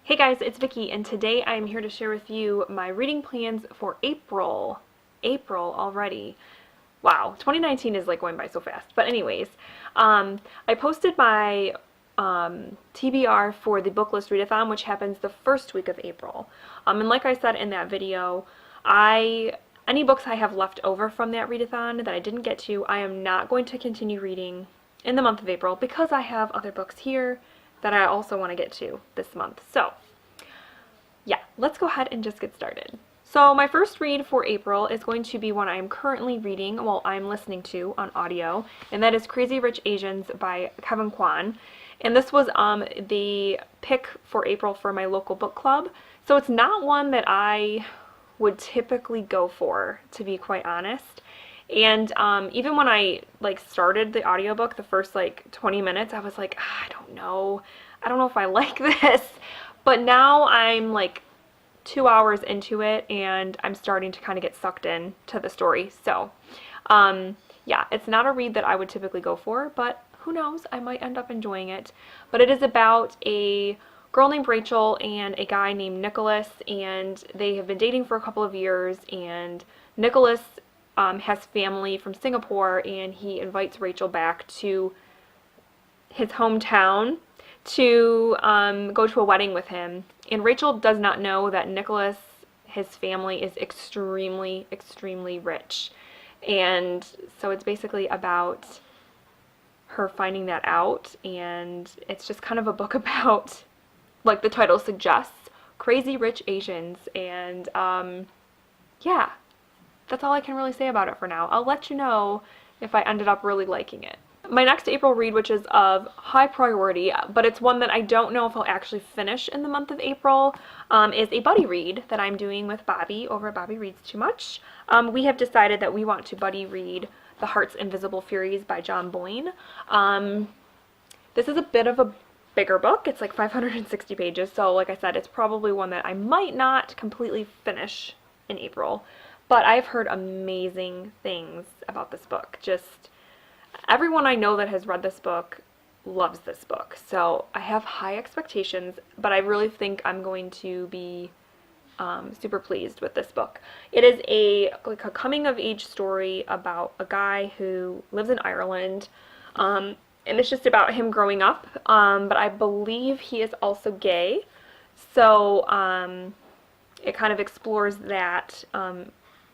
Hey guys, it's Vicky, and today I'm here to share with you my reading plans for April. April already. Wow, 2019 is like going by so fast. But anyways, I posted my TBR for the book list readathon, which happens the first week of April. And like I said in that video, any books I have left over from that readathon that I didn't get to, I am not going to continue reading in the month of April because I have other books here that I also want to get to this month. So yeah, let's go ahead and just get started. So my first read for April is going to be one I'm currently reading, well, I'm listening to on audio, and that is Crazy Rich Asians by Kevin Kwan. And this was the pick for April for my local book club. So it's not one that I would typically go for, to be quite honest. And even when I started the audiobook, the first 20 minutes, I was like, I don't know if I like this. But now I'm 2 hours into it and I'm starting to kind of get sucked in to the story. So yeah, it's not a read that I would typically go for, but who knows, I might end up enjoying it. But it is about a girl named Rachel and a guy named Nicholas, and they have been dating for a couple of years, and Nicholas has family from Singapore, and he invites Rachel back to his hometown to go to a wedding with him. And Rachel does not know that Nicholas, his family, is extremely, extremely rich. And so it's basically about her finding that out, and it's just kind of a book about, like the title suggests, crazy rich Asians. And yeah, that's all I can really say about it for now. I'll let you know if I ended up really liking it. My next April read, which is of high priority, but it's one that I don't know if I'll actually finish in the month of April, is a buddy read that I'm doing with Bobby over at Bobby Reads Too Much. We have decided that we want to buddy read The Heart's Invisible Furies by John Boyne. This is a bit of a bigger book. It's like 560 pages, so like I said, it's probably one that I might not completely finish in April. But I've heard amazing things about this book. Just everyone I know that has read this book loves this book, so I have high expectations, but I really think I'm going to be super pleased with this book. It is a coming-of-age story about a guy who lives in Ireland, and it's just about him growing up, but I believe he is also gay, so it kind of explores that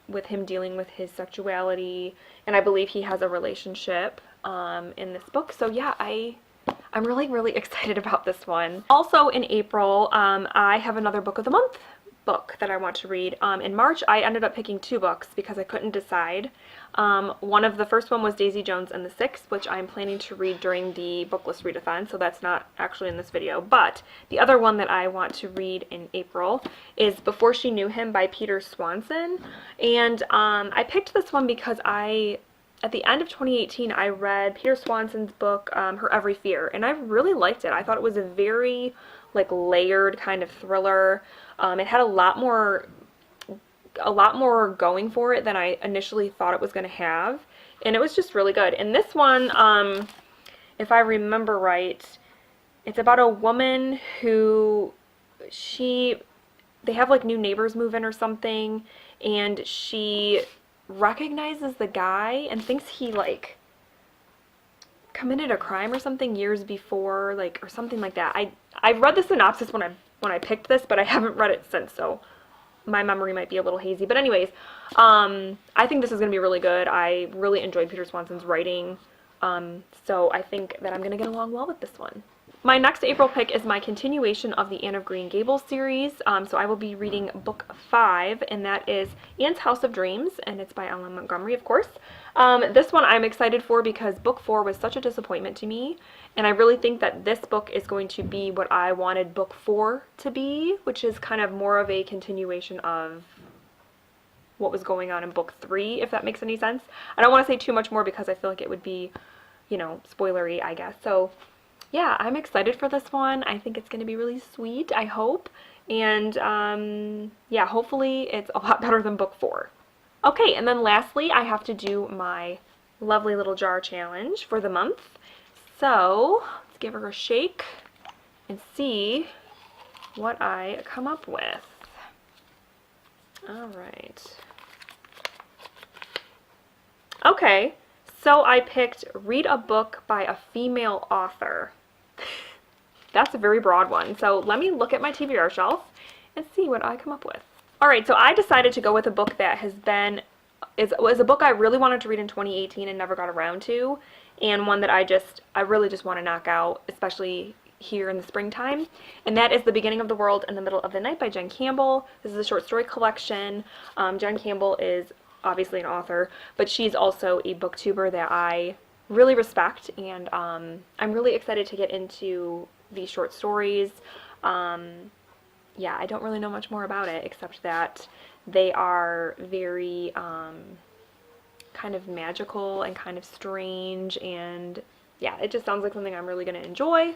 with him dealing with his sexuality, and I believe he has a relationship in this book. So yeah, I'm really, really excited about this one. Also in April, I have another book of the month book that I want to read. In March, I ended up picking two books because I couldn't decide. The first one was Daisy Jones and the Six, which I'm planning to read during the book list readathon, so that's not actually in this video. But the other one that I want to read in April is Before She Knew Him by Peter Swanson. And I picked this one because at the end of 2018, I read Peter Swanson's book, Her Every Fear, and I really liked it. I thought it was a very layered kind of thriller. It had a lot more going for it than I initially thought it was going to have, and it was just really good. And this one, if I remember right, it's about a woman who they have new neighbors move in or something, and she recognizes the guy and thinks he committed a crime or something years before, or something like that. I read the synopsis when I picked this, but I haven't read it since, so my memory might be a little hazy. But anyways, I think this is going to be really good. I really enjoyed Peter Swanson's writing, so I think that I'm going to get along well with this one. My next April pick is my continuation of the Anne of Green Gables series, so I will be reading book 5, and that is Anne's House of Dreams, and it's by Ellen Montgomery, of course. This one I'm excited for because book 4 was such a disappointment to me, and I really think that this book is going to be what I wanted book 4 to be, which is kind of more of a continuation of what was going on in book 3, if that makes any sense. I don't want to say too much more because I feel like it would be, spoilery, I guess. So yeah, I'm excited for this one. I think it's going to be really sweet, I hope. And yeah, hopefully it's a lot better than book 4. Okay, and then lastly, I have to do my lovely little jar challenge for the month. So let's give her a shake and see what I come up with. All right. Okay, so I picked read a book by a female author. That's a very broad one. So let me look at my TBR shelf and see what I come up with. All right, so I decided to go with a book that was a book I really wanted to read in 2018 and never got around to, and one that I really just want to knock out, especially here in the springtime, and that is The Beginning of the World in the Middle of the Night by Jen Campbell. This is a short story collection. Jen Campbell is obviously an author, but she's also a booktuber that I really respect, and I'm really excited to get into these short stories. Yeah, I don't really know much more about it except that they are very kind of magical and kind of strange, and yeah, it just sounds like something I'm really going to enjoy,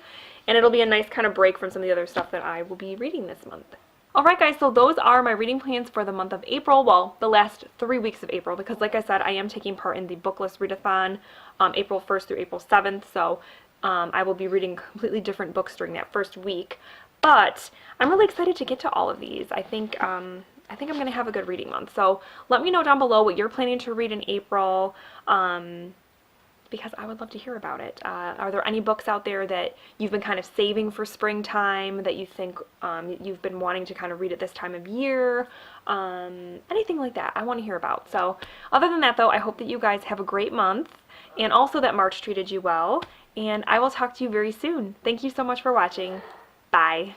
and it'll be a nice kind of break from some of the other stuff that I will be reading this month. Alright guys, so those are my reading plans for the month of April, well, the last 3 weeks of April, because like I said, I am taking part in the Booklist Readathon April 1st through April 7th, so I will be reading completely different books during that first week, but I'm really excited to get to all of these. I think I'm going to have a good reading month, so let me know down below what you're planning to read in April, because I would love to hear about it. Are there any books out there that you've been kind of saving for springtime that you think you've been wanting to kind of read at this time of year? Anything like that I want to hear about. So other than that though, I hope that you guys have a great month, and also that March treated you well, and I will talk to you very soon. Thank you so much for watching. Bye.